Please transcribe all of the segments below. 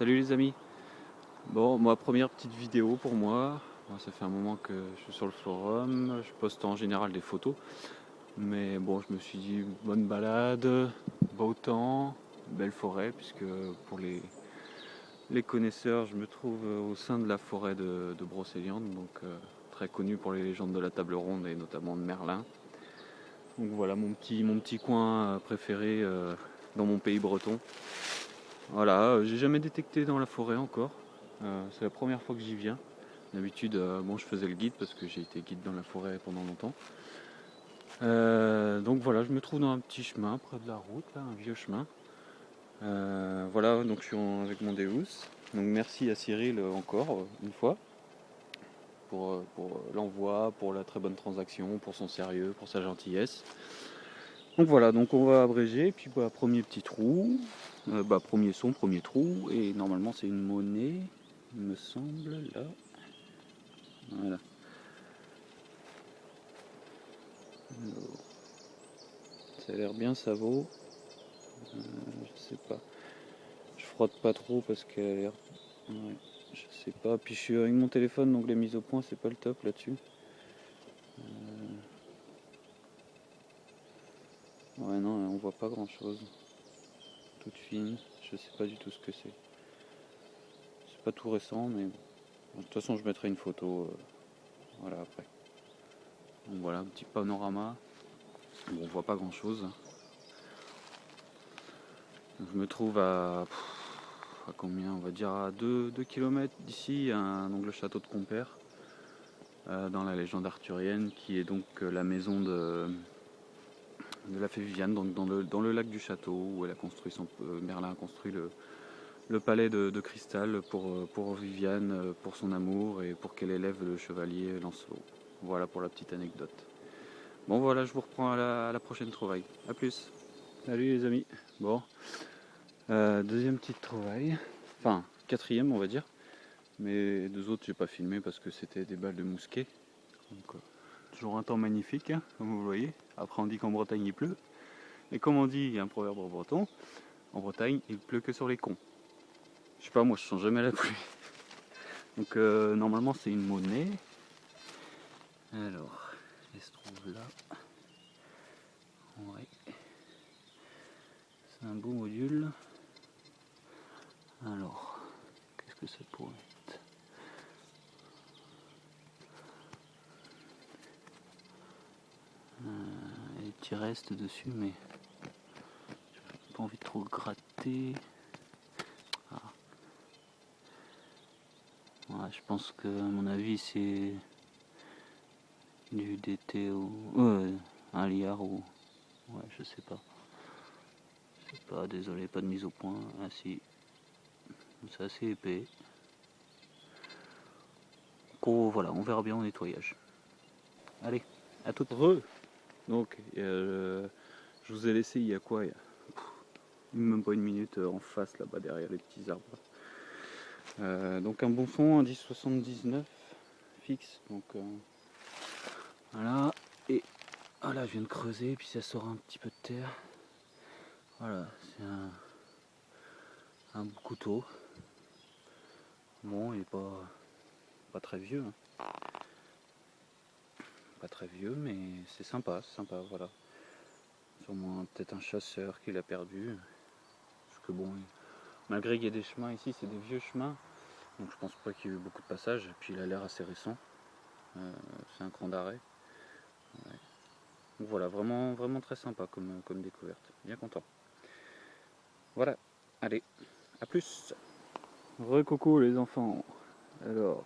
Salut les amis. Bon, moi première petite vidéo pour moi. Bon, ça fait un moment que je suis sur le forum. Je poste en général des photos. Mais bon, je me suis dit bonne balade, beau temps, belle forêt, puisque pour les connaisseurs, je me trouve au sein de la forêt de Brocéliande, donc très connue pour les légendes de la table ronde et notamment de Merlin. Donc voilà mon petit coin préféré dans mon pays breton. Voilà, j'ai jamais détecté dans la forêt encore. C'est la première fois que j'y viens. D'habitude, bon, je faisais le guide parce que j'ai été guide dans la forêt pendant longtemps. Donc voilà, je me trouve dans un petit chemin près de la route, là, un vieux chemin. Voilà, donc je suis avec mon Deus. Donc merci à Cyril encore une fois pour l'envoi, pour la très bonne transaction, pour son sérieux, pour sa gentillesse. Donc voilà, donc on va abréger, et puis premier petit trou, premier son, premier trou, et normalement c'est une monnaie, il me semble, là. Voilà. Alors, ça a l'air bien, ça vaut. Je sais pas. Je frotte pas trop parce qu'elle a l'air. Ouais, je sais pas. Puis je suis avec mon téléphone, donc les mises au point, c'est pas le top là-dessus. Ouais, non, on voit pas grand-chose. Toute fine. Je sais pas du tout ce que c'est. C'est pas tout récent, mais bon. De toute façon, je mettrai une photo. Voilà, après. Donc voilà, un petit panorama. Bon, on voit pas grand-chose. Je me trouve à combien, on va dire à 2 km d'ici, donc le château de Compère, dans la légende arthurienne, qui est donc la maison de la fée Viviane, donc dans le lac du château, où elle a construit Merlin a construit le palais de cristal pour Viviane, pour son amour et pour qu'elle élève le chevalier Lancelot. Voilà pour la petite anecdote. Bon voilà, je vous reprends à la prochaine trouvaille. A plus. Salut les amis. Bon, deuxième petite trouvaille, enfin quatrième on va dire, mais deux autres j'ai pas filmé parce que c'était des balles de mousquet. Donc, toujours un temps magnifique, hein, comme vous le voyez. Après on dit qu'en Bretagne il pleut, et comme on dit, il y a un proverbe breton, en Bretagne il pleut que sur les cons. Je sais pas, moi je sens jamais la pluie. Donc normalement c'est une monnaie. Alors, elle se trouve là. Ouais. C'est un beau module. Alors, qu'est-ce que ça pourrait être? Il y a des petits restes dessus, mais j'ai pas envie de trop gratter. Ah. Ouais, je pense que, à mon avis, c'est du DT ou un liard ou. Ouais, je sais pas. Je sais pas, désolé, pas de mise au point. Ah si, c'est assez épais. Donc, voilà, on verra bien au nettoyage. Allez, à tout. Donc, je vous ai laissé il y a quoi? Il y a même pas une minute en face là-bas derrière les petits arbres. Donc un bon fond, un 10,79 fixe. Donc voilà. Et voilà, je viens de creuser, puis ça sort un petit peu de terre. Voilà, c'est un bout de couteau. Bon, il est pas très vieux. Hein. Pas très vieux, mais c'est sympa, voilà. Sûrement peut-être un chasseur qui l'a perdu. Parce que bon, malgré qu'il y ait des chemins ici, c'est des vieux chemins. Donc je pense pas qu'il y ait eu beaucoup de passages. Et puis il a l'air assez récent. C'est un cran d'arrêt. Ouais. Donc voilà, vraiment, vraiment très sympa comme découverte. Bien content. Voilà, allez, à plus. Recoucou les enfants. Alors,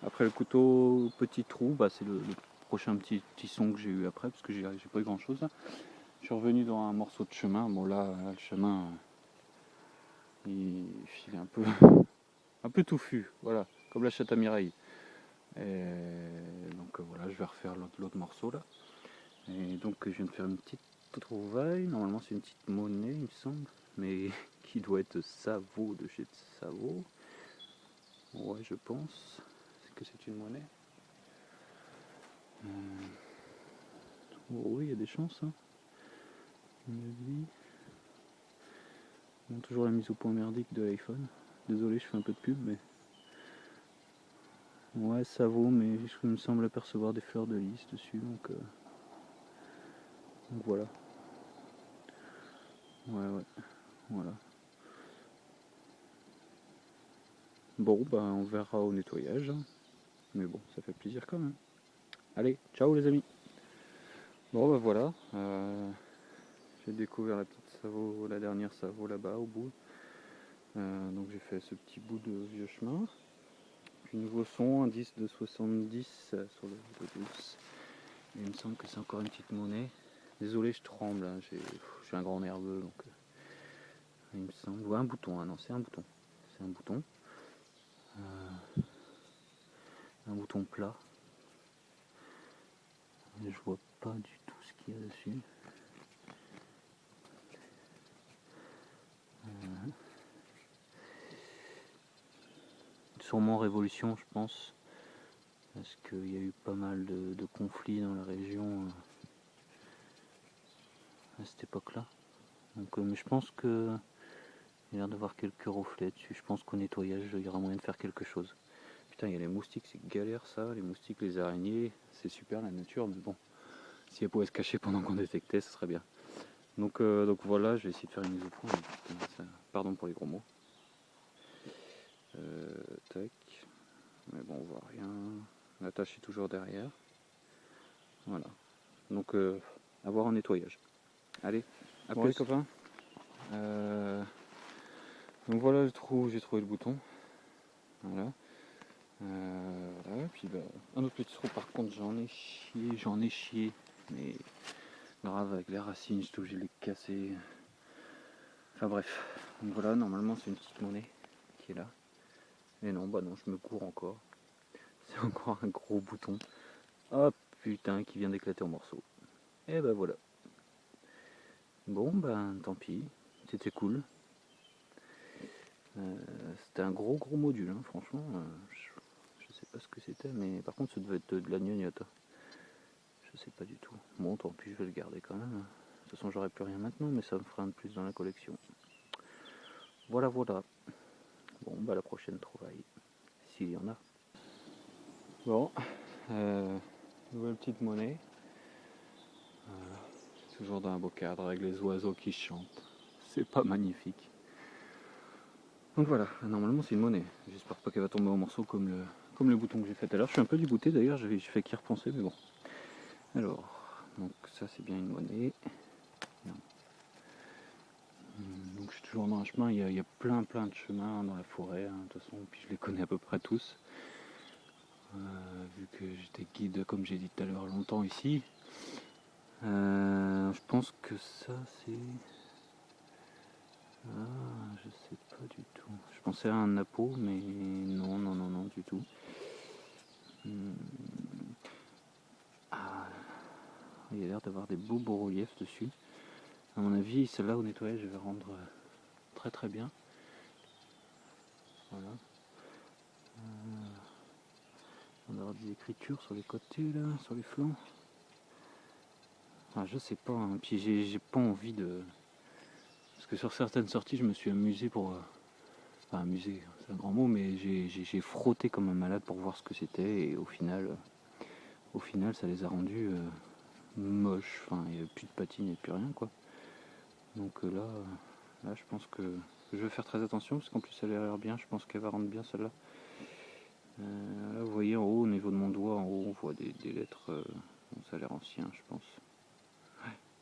après le couteau, petit trou, c'est le prochain petit son que j'ai eu après, parce que j'ai pas eu grand chose. Je suis revenu dans un morceau de chemin. Bon là, le chemin, il est un peu touffu, voilà, comme la chatte à Mireille. Et donc voilà, je vais refaire l'autre morceau là. Et donc je viens de faire une petite trouvaille. Normalement c'est une petite monnaie, il me semble, mais qui doit être Savot de chez Savot. Ouais, je pense que c'est une monnaie. Oh, oui, il y a des chances. Hein. Bon, toujours la mise au point merdique de l'iPhone. Désolé, je fais un peu de pub, mais... Ouais, ça vaut, mais je me semble apercevoir des fleurs de lys dessus, donc voilà. Ouais, voilà. Bon, bah on verra au nettoyage. Mais bon, ça fait plaisir quand même. Allez, ciao les amis. Bon, bah voilà. J'ai découvert la petite Savo, la dernière Savo là-bas au bout. Donc j'ai fait ce petit bout de vieux chemin. Puis nouveau son, un disque de 70 sur le de 12. Et il me semble que c'est encore une petite monnaie. Désolé, je tremble, hein, j'ai un grand nerveux, donc il me semble. Ouais, un bouton, hein, non, c'est un bouton. C'est un bouton. Un bouton plat. Et je vois pas du tout ce qu'il y a dessus. Sûrement Révolution, je pense. Parce qu'il y a eu pas mal de conflits dans la région à cette époque-là. Donc, mais je pense que il y a l'air d'avoir quelques reflets dessus. Je pense qu'au nettoyage, il y aura moyen de faire quelque chose. Putain, il y a les moustiques, c'est galère ça. Les moustiques, les araignées, c'est super la nature, mais bon, si elles pouvaient se cacher pendant qu'on détectait, ce serait bien. Donc voilà, je vais essayer de faire une mise au point. Putain, pardon pour les gros mots. Tac. Mais bon, on voit rien. La tâche est toujours derrière. Voilà. Donc, à voir en nettoyage. Allez, à plus les copains. Donc voilà, j'ai trouvé le bouton. Voilà. Voilà. Puis bah, un autre petit trou, par contre, j'en ai chié. Mais grave, avec les racines, je suis obligé de les casser. Enfin bref. Donc voilà, normalement, c'est une petite monnaie qui est là. Et non, bah non, je me cours encore. C'est encore un gros bouton. Oh putain, qui vient d'éclater en morceaux. Et bah voilà. Bon, ben tant pis. C'était cool. C'était un gros module, hein, franchement. Je sais pas ce que c'était, mais par contre, ça devait être de la gnognotte. Je sais pas du tout. Bon, tant pis, je vais le garder quand même. De toute façon, j'aurai plus rien maintenant, mais ça me fera un de plus dans la collection. Voilà. Bon, bah la prochaine trouvaille, s'il y en a. Bon, nouvelle petite monnaie. Toujours dans un beau cadre avec les oiseaux qui chantent. C'est pas magnifique. Donc voilà, normalement c'est une monnaie. J'espère pas qu'elle va tomber en morceaux comme le bouton que j'ai fait tout à l'heure. Je suis un peu dégoûté d'ailleurs, j'ai fait qu'y repenser, mais bon. Alors, donc ça c'est bien une monnaie. Non. Donc je suis toujours dans un chemin, il y a plein de chemins dans la forêt, hein, de toute façon, puis je les connais à peu près tous. Vu que j'étais guide, comme j'ai dit tout à l'heure, longtemps ici. Je pense que ça c'est... Ah, je sais pas du tout. Je pensais à un napo, mais non, du tout. Ah, il y a l'air d'avoir des beaux reliefs dessus. À mon avis, celle-là au nettoyage, je vais rendre très bien. Voilà. On va avoir des écritures sur les côtés, là, sur les flancs. Ah, je sais pas, hein. Puis j'ai pas envie de... Parce que sur certaines sorties, je me suis amusé pour... Enfin, amusé, c'est un grand mot, mais j'ai frotté comme un malade pour voir ce que c'était. Et au final, ça les a rendus moches. Enfin, il n'y avait plus de patine, il n'y avait plus rien, quoi. Donc là, je pense que je vais faire très attention, parce qu'en plus, elle a l'air bien. Je pense qu'elle va rendre bien, celle-là. Là, vous voyez en haut, au niveau de mon doigt, en haut, on voit des lettres. Bon, ça a l'air ancien, je pense.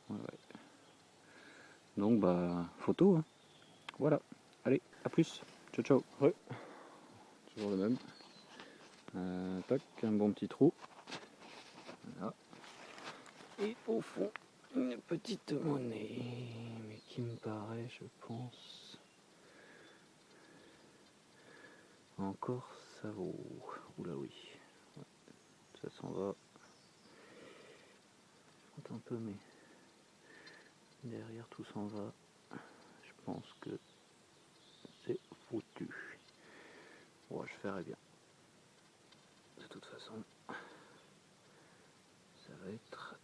Ouais. Donc, bah, photo, hein. Voilà. Allez, à plus. Ciao. Ouais. Toujours le même. Tac, un bon petit trou. Voilà. Et au fond, une petite monnaie. Mais qui me paraît, je pense. Encore ça vaut. Oula, oui. Ouais. Ça s'en va. Je compte un peu, mais derrière tout s'en va. Je pense que c'est foutu. Bon, je ferai bien. De toute façon, ça va être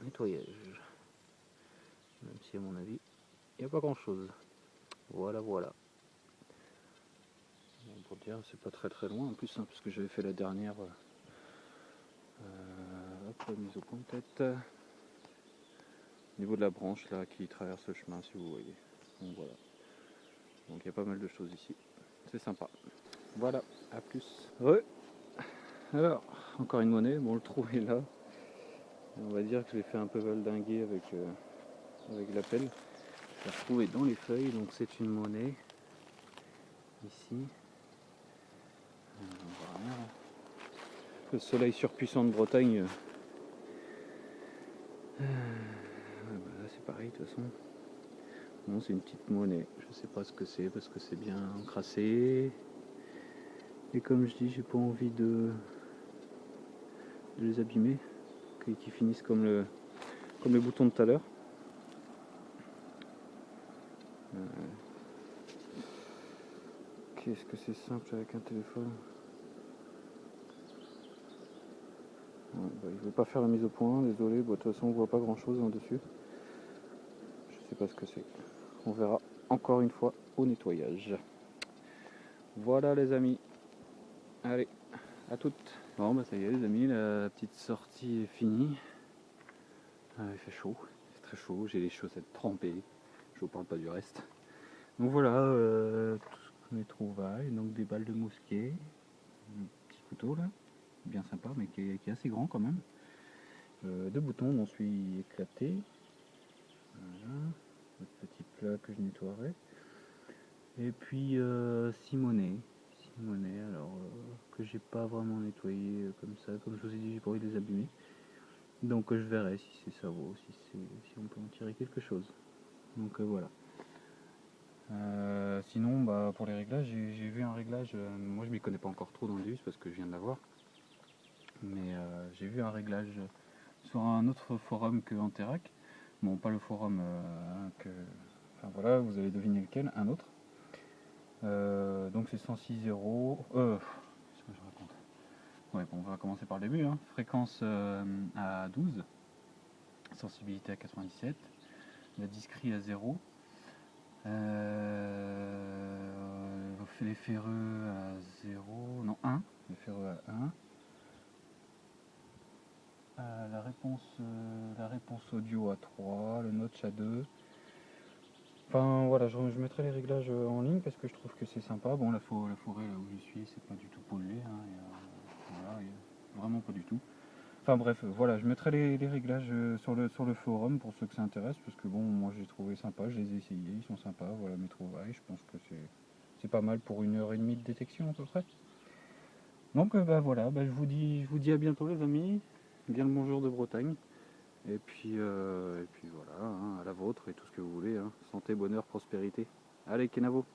nettoyage. Même si à mon avis, il n'y a pas grand chose. Voilà, voilà. Bon, pour dire, c'est pas très loin en plus, hein, parce que j'avais fait la dernière. Hop, la mise au point peut-être. Au niveau de la branche là qui traverse le chemin, si vous voyez. Donc voilà. Donc il y a pas mal de choses ici. C'est sympa. Voilà, à plus. Ouais. Alors, encore une monnaie. Bon, le trou est là. On va dire que je l'ai fait un peu valdinguer avec l'appel. Je l'ai retrouvé dans les feuilles, donc c'est une monnaie. Ici. On voit rien, là. Le soleil surpuissant de Bretagne. Bah là c'est pareil de toute façon. Bon, c'est une petite monnaie. Je sais pas ce que c'est parce que c'est bien encrassé. Et comme je dis, j'ai pas envie de les abîmer. Qui finissent comme les boutons de tout à l'heure. Qu'est-ce que c'est simple avec un téléphone. Ouais, bah, il ne veut pas faire la mise au point, désolé. Bah, de toute façon, on voit pas grand chose en dessus. Je sais pas ce que c'est. On verra encore une fois au nettoyage. Voilà les amis. Allez, à toutes. Bon bah ça y est les amis, la petite sortie est finie. Il fait chaud, c'est très chaud, j'ai les chaussettes trempées. Je vous parle pas du reste. Donc voilà, toutes mes trouvailles, donc des balles de mousquet, un petit couteau là, bien sympa mais qui est assez grand quand même. Deux boutons dont celui éclaté. Voilà, le petit plat que je nettoierai. Et puis 6 monnaies. 6 monnaies alors que j'ai pas vraiment nettoyé comme ça, comme je vous ai dit, j'ai pas envie de les abîmer. Donc je verrai si ça vaut, si on peut en tirer quelque chose. Donc voilà. Sinon bah, pour les réglages, j'ai vu un réglage, moi je m'y connais pas encore trop dans le DUS parce que je viens de l'avoir. Mais j'ai vu un réglage sur un autre forum que Anterac. Bon, pas le forum que. Enfin voilà, vous allez deviner lequel, un autre. Donc c'est 106 euros. Qu'est-ce que je raconte? Ouais, bon, on va commencer par le début. Hein. Fréquence à 12, sensibilité à 97, la discret à 0, les ferreux à 0, non 1, les ferreux à 1. La réponse audio à 3, le notch à 2. Enfin voilà, je mettrai les réglages en ligne parce que je trouve que c'est sympa. Bon, la forêt là où je suis, c'est pas du tout pollué. Hein, voilà, vraiment pas du tout. Enfin bref, voilà, je mettrai les réglages sur le forum pour ceux que ça intéresse parce que bon, moi j'ai trouvé sympa, je les ai essayés, ils sont sympas. Voilà mes trouvailles, je pense que c'est pas mal pour 1 heure et demie de détection à peu près. Donc bah voilà, bah, je vous dis à bientôt les amis. Bien le bonjour de Bretagne. Et puis voilà, hein, à la vôtre et tout ce que vous voulez. Hein. Santé, bonheur, prospérité. Allez, Kenavo!